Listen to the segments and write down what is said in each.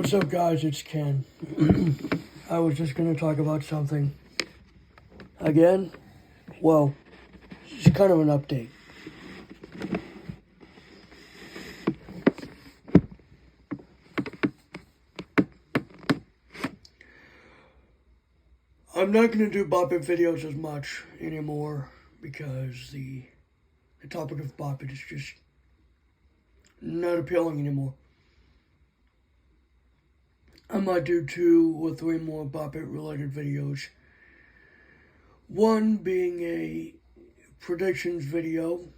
What's up, guys? It's Ken. I was just going to talk about something. Again, well, it's kind of an update. I'm not going to do Bop It videos as much anymore because the topic of Bop It is just not appealing anymore. I might do 2 or 3 more Bop It related videos. One being a predictions video,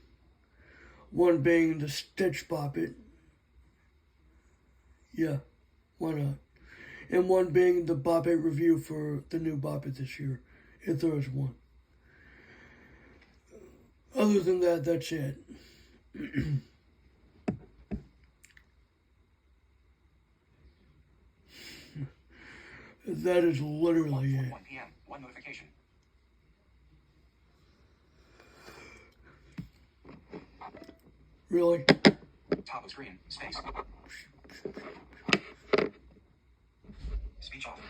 one being the Stitch Bop It. Yeah, why not? And one being the Bop It review for the new Bop It this year, if there is one. Other than that, that's it. That is literally it. 1 p.m. One notification. Really? Top of screen. Space. Speech off.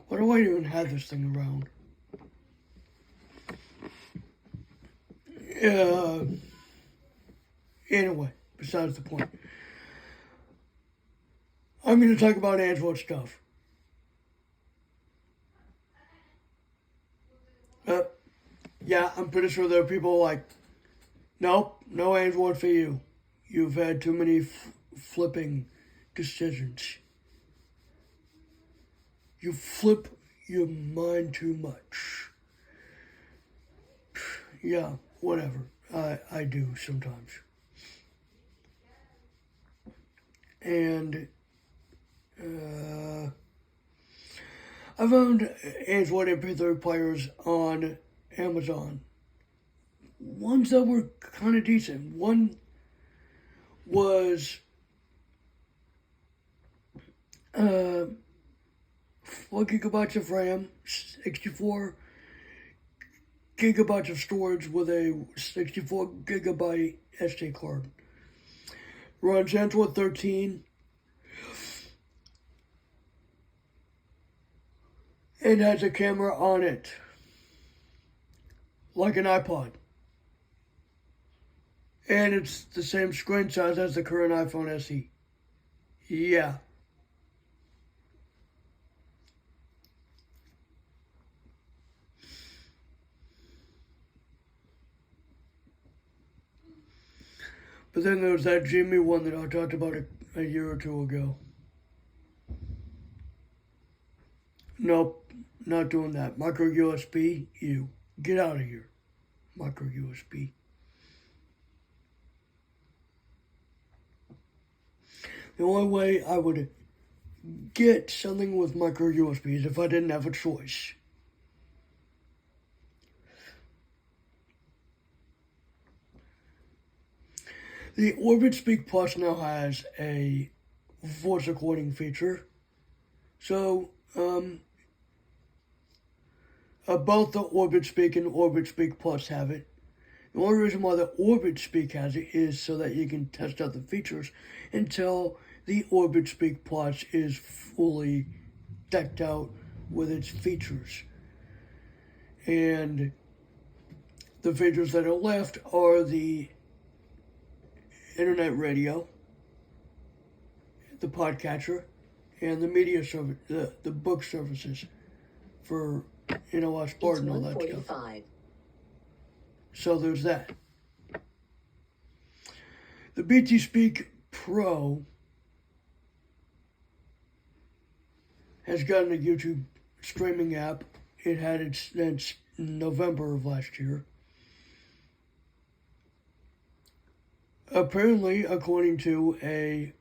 Why do I even have this thing around? Anyway, besides the point. I'm going to talk about Android stuff. Yeah, I'm pretty sure there are people like, nope, no Android for you. You've had too many flipping decisions. You flip your mind too much. Yeah, whatever. I do sometimes. And I found Android MP3 players on Amazon. Ones that were kind of decent. One was 4 gigabytes of RAM, 64 gigabytes of storage with a 64 gigabyte SD card. Runs Android 13. And has a camera on it. Like an iPod. And it's the same screen size as the current iPhone SE. Yeah. But then there was that Jimmy one that I talked about a year or 2 ago. Nope, not doing that. Micro USB, you. Get out of here. Micro USB. The only way I would get something with micro USB is if I didn't have a choice. The Orbit Speak Plus now has a voice recording feature. So, both the Orbit Speak and Orbit Speak Plus have it. The only reason why the Orbit Speak has it is so that you can test out the features until the Orbit Speak Plus is fully decked out with its features. And the features that are left are the internet radio, the podcatcher, and the media service, the book services for NOS Bard and all that stuff. So there's that. The BT Speak Pro has gotten a YouTube streaming app. It had its since November of last year. Apparently, according to a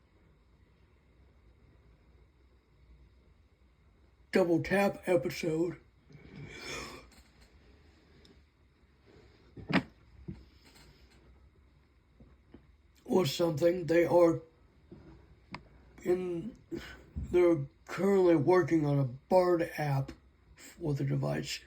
Double Tap episode, or something, they're currently working on a Bard app for the device.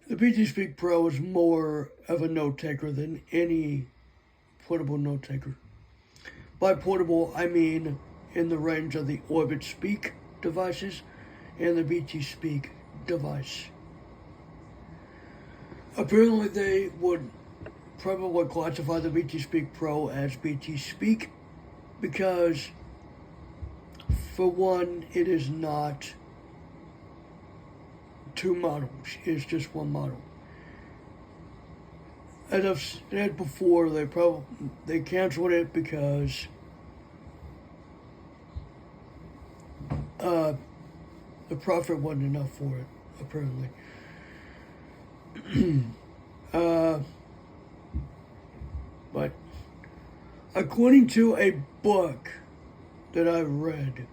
The BT Speak Pro is more of a note taker than any portable note taker. By portable, I mean in the range of the Orbit Speak devices and the BT Speak device. Apparently, they would probably classify the BT Speak Pro as BT Speak because, for one, it is not two models, it's just one model. As I've said before, they canceled it because the profit wasn't enough for it, apparently. But according to a book that I read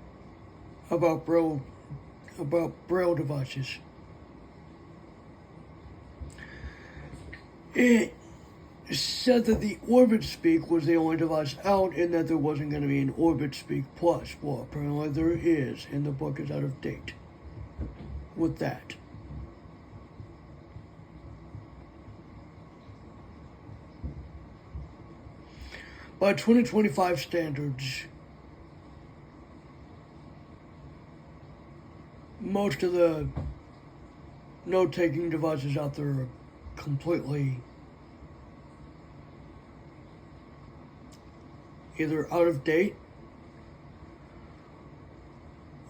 about Braille devices, it said that the Orbit Speak was the only device out and that there wasn't going to be an Orbit Speak Plus. Well, apparently there is, and the book is out of date with that. By 2025 standards, most of the note-taking devices out there are completely either out of date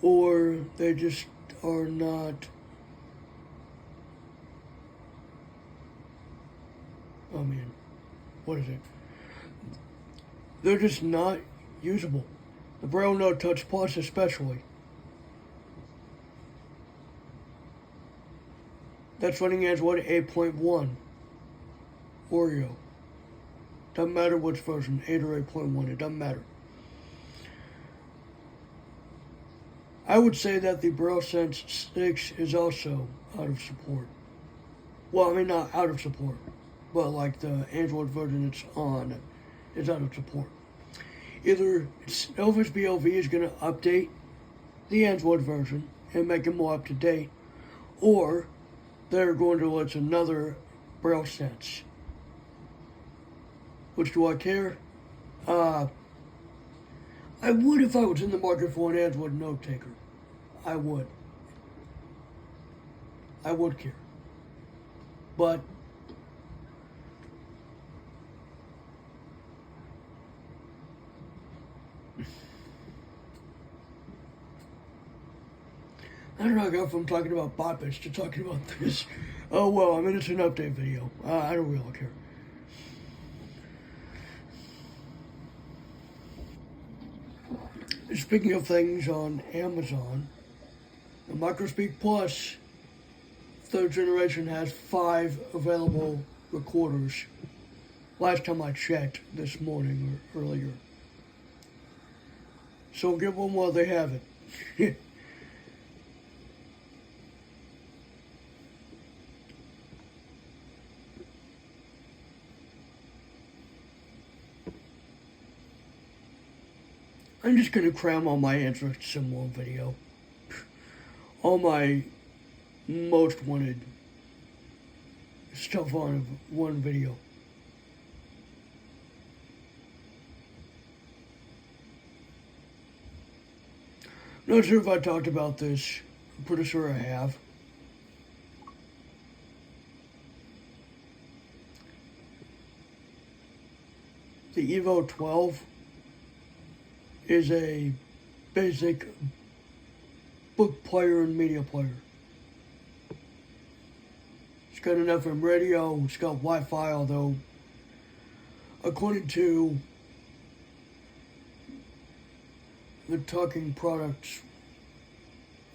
or they just are not what is it? They're just not usable. The Braille Note Touch Plus especially. That's running as 8.1 Oreo. Doesn't matter which version, 8 or 8.1, it doesn't matter. I would say that the Braille Sense 6 is also out of support. Well, I mean, not out of support, but like the Android version it's on is out of support. Either Novus BLV is going to update the Android version and make it more up to date, or they're going to launch another Braille Sense. Which do I care? I would if I was in the market for an Android note taker. I would. I would care. But I don't know how I got from talking about Botbits to talking about this. Oh well, I mean it's an update video. I don't really care. Speaking of things on Amazon, the Microspeak Plus 3rd generation has 5 available recorders. Last time I checked this morning or earlier. So get one while they have it. I'm just going to cram all my interests in one video. All my most wanted stuff on one video. Not sure if I talked about this. I'm pretty sure I have. The Evo 12 is a basic book player and media player. It's got an FM radio, it's got Wi-Fi, although according to the Talking Products,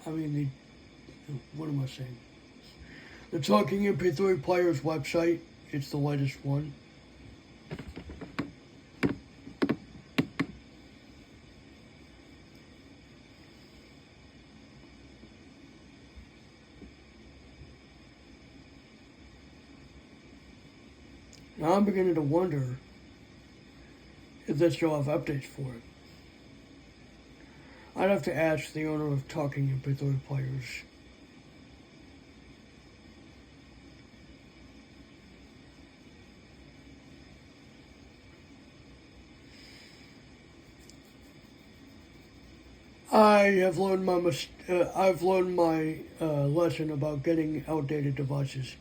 what am I saying? The Talking MP3 Players website, it's the latest one. Now I'm beginning to wonder if they still have updates for it. I'd have to ask the owner of Talking MP3 Players. I have learned I've learned my lesson about getting outdated devices.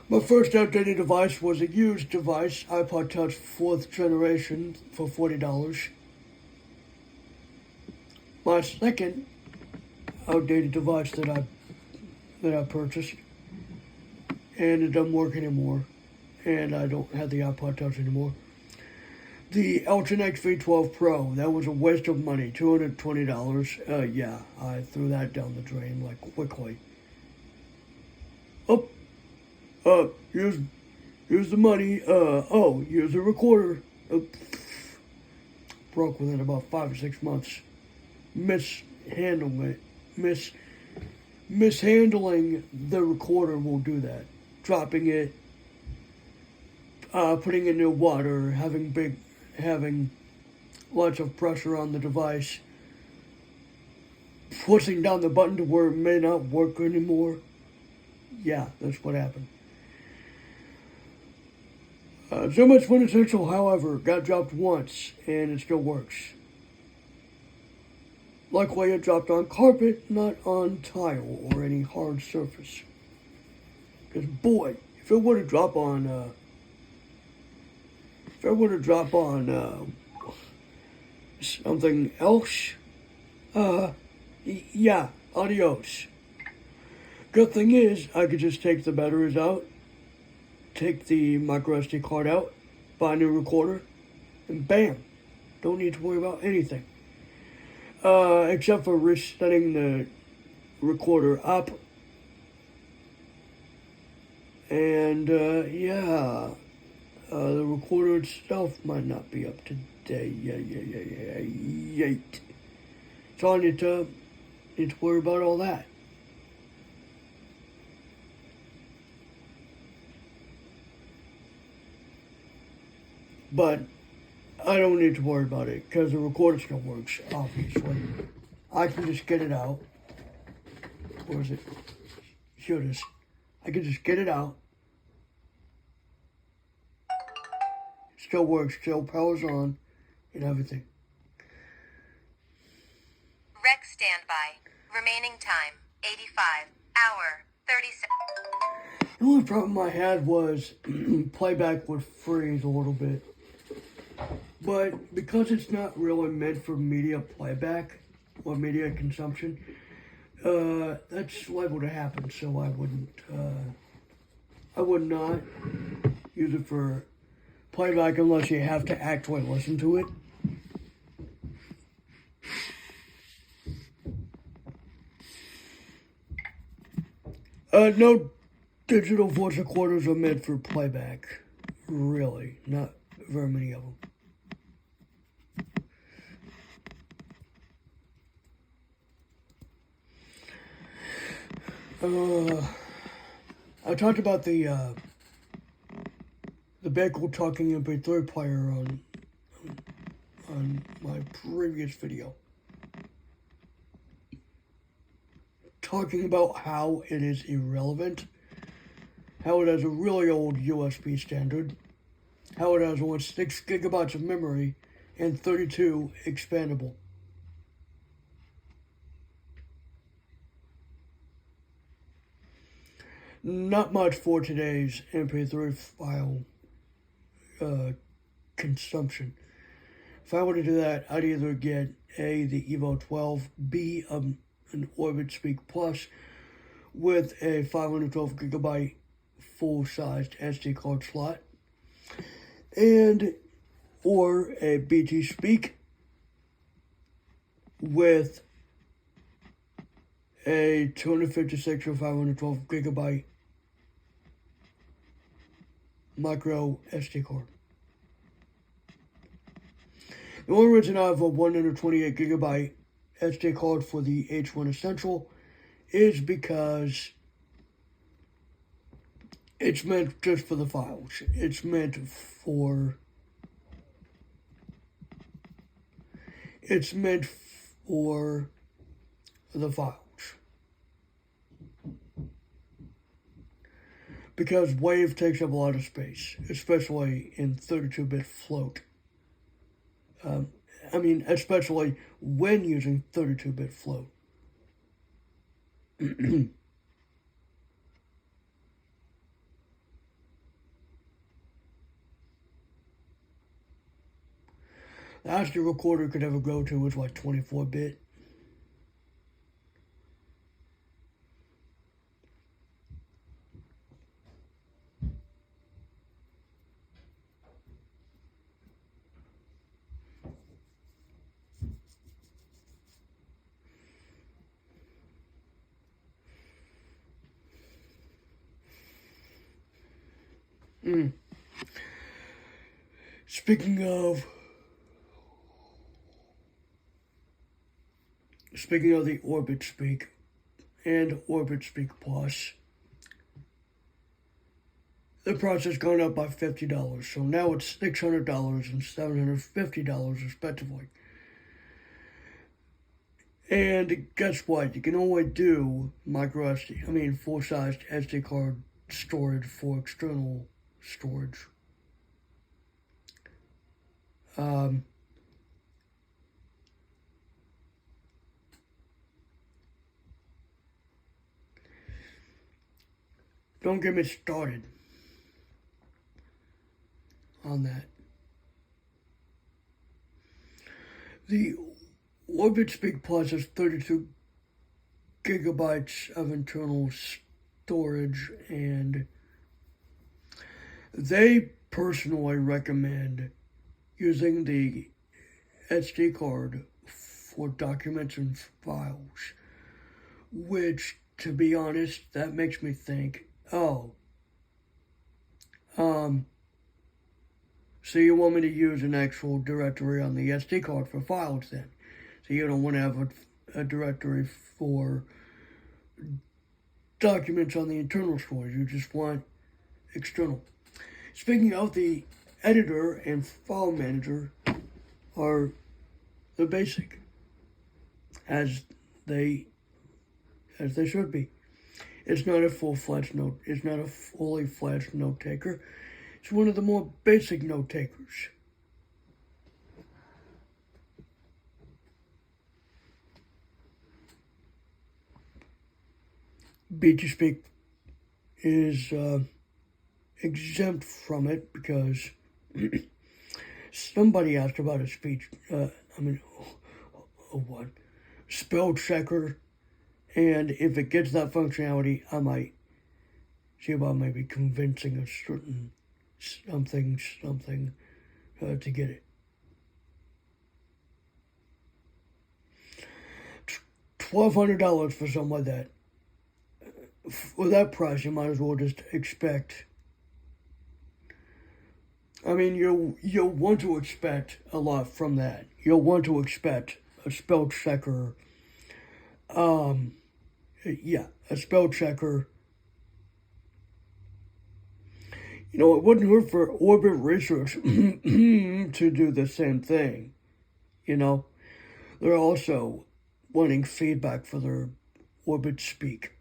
My first outdated device was a used device, iPod Touch 4th generation, for $40. My second outdated device that I purchased, and it doesn't work anymore, and I don't have the iPod Touch anymore. The Elgin XV12 Pro, that was a waste of money, $220. Yeah, I threw that down the drain like quickly. Here's the money. Here's the recorder. Broke within about 5 or 6 months. Mishandling the recorder will do that. Dropping it, putting it in water, having lots of pressure on the device, pushing down the button to where it may not work anymore. Yeah, that's what happened. So much Fun Essential, however, got dropped once, and it still works. Luckily, it dropped on carpet, not on tile or any hard surface. Because, boy, if it would have dropped on, something else, yeah, adios. Good thing is, I could just take the batteries out, take the micro SD card out, buy a new recorder, and bam, don't need to worry about anything. Except for resetting the recorder up. And, the recorder itself might not be up to date. Yet. So I need to worry about all that. But I don't need to worry about it because the recorder still works, obviously. I can just get it out. Where is it? Here it is. I can just get it out. Still works, still powers on, and everything. Rec standby. Remaining time, 85. Hour, 36. The only problem I had was playback would freeze a little bit. But because it's not really meant for media playback or media consumption, that's liable to happen. So I would not use it for playback unless you have to actually listen to it. No digital voice recorders are meant for playback. Really, not very many of them. I talked about the Bagel Talking MP3 player on my previous video. Talking about how it is irrelevant, how it has a really old USB standard, how it has only 6 gigabytes of memory and 32 expandable. Not much for today's MP3 file consumption. If I were to do that, I'd either get A, the Evo 12, B, an Orbit Speak Plus with a 512 gigabyte full-sized SD card slot, or a BT Speak with a 256 or 512 gigabyte micro SD card. The only reason I have a 128 gigabyte SD card for the H1 Essential is because it's meant just for the files. It's meant for the files. Because WAV takes up a lot of space, especially in 32-bit float. I mean, especially when using 32-bit float. The highest your recorder could ever go to was like 24-bit. Speaking of the Orbit Speak and Orbit Speak Plus, the price has gone up by $50, so now it's $600 and $750 respectively. And guess what? You can only do full-sized SD card storage for external storage. Don't get me started on that. The Orbit Speak Plus has 32 gigabytes of internal storage, and they personally recommend using the SD card for documents and files, which, to be honest, that makes me think, so you want me to use an actual directory on the SD card for files then? So you don't want to have a directory for documents on the internal storage. You just want external. Speaking of, the editor and file manager are the basic, as they should be. It's not a full-fledged note. It's not a fully fledged note taker. It's one of the more basic note takers. BTSpeak is exempt from it because somebody asked about a spell checker, and if it gets that functionality, I might see about maybe convincing a certain something to get it. $1,200 for something like that. For that price, you might as well just expect. I mean, you'll want to expect a lot from that. You'll want to expect a spell checker. A spell checker. You know, it wouldn't hurt for Orbit Research to do the same thing. You know, they're also wanting feedback for their Orbit Speak,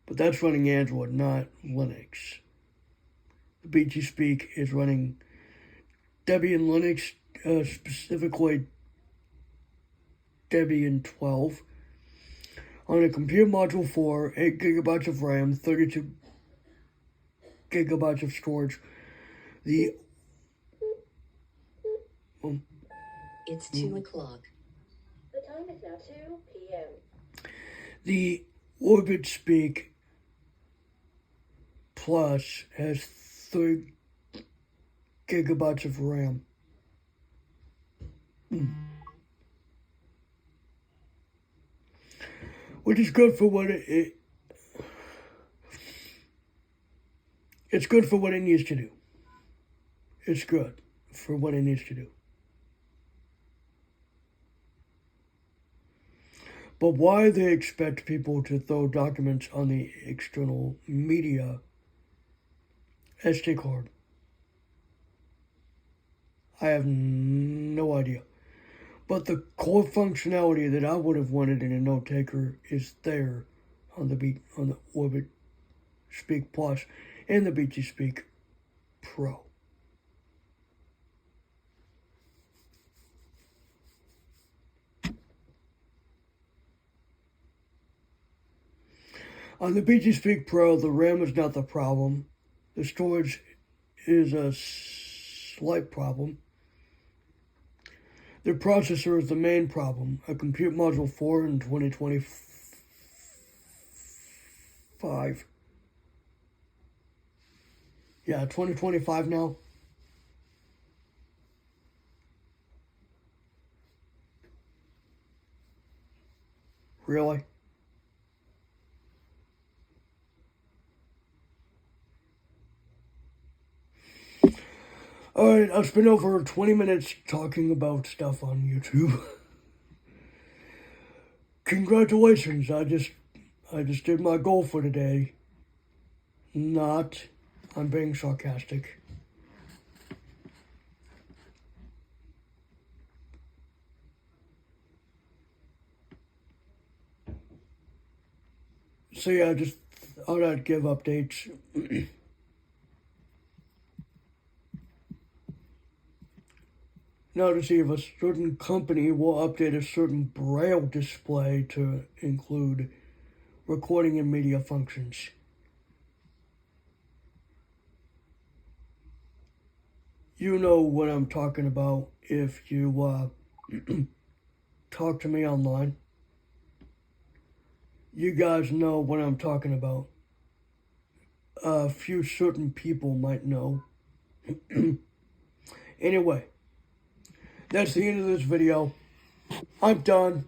but that's running Android, not Linux. The BTSpeak is running Debian Linux, specifically Debian 12, on a Compute Module 4, 8 gigabytes of RAM, 32 gigabytes of storage. It's 2 o'clock. The time is now 2 p.m. The Orbit Speak Plus has 3 gigabytes of RAM. Which is good for what it's good for what it needs to do. It's good for what it needs to do. But why they expect people to throw documents on the external media SD card, I have no idea. But the core functionality that I would have wanted in a note taker is there on the Orbit Speak Plus and the BTSpeak Pro. On the BG Speak Pro, the RAM is not the problem. The storage is a slight problem. The processor is the main problem. A Compute Module 4 in 2025. Yeah, 2025 now. Really? Alright, I've spent over 20 minutes talking about stuff on YouTube. Congratulations, I just did my goal for today. I'm being sarcastic. So yeah, just thought I'd give updates. Now to see if a certain company will update a certain braille display to include recording and media functions. You know what I'm talking about if you talk to me online. You guys know what I'm talking about. A few certain people might know. Anyway, that's the end of this video. I'm done.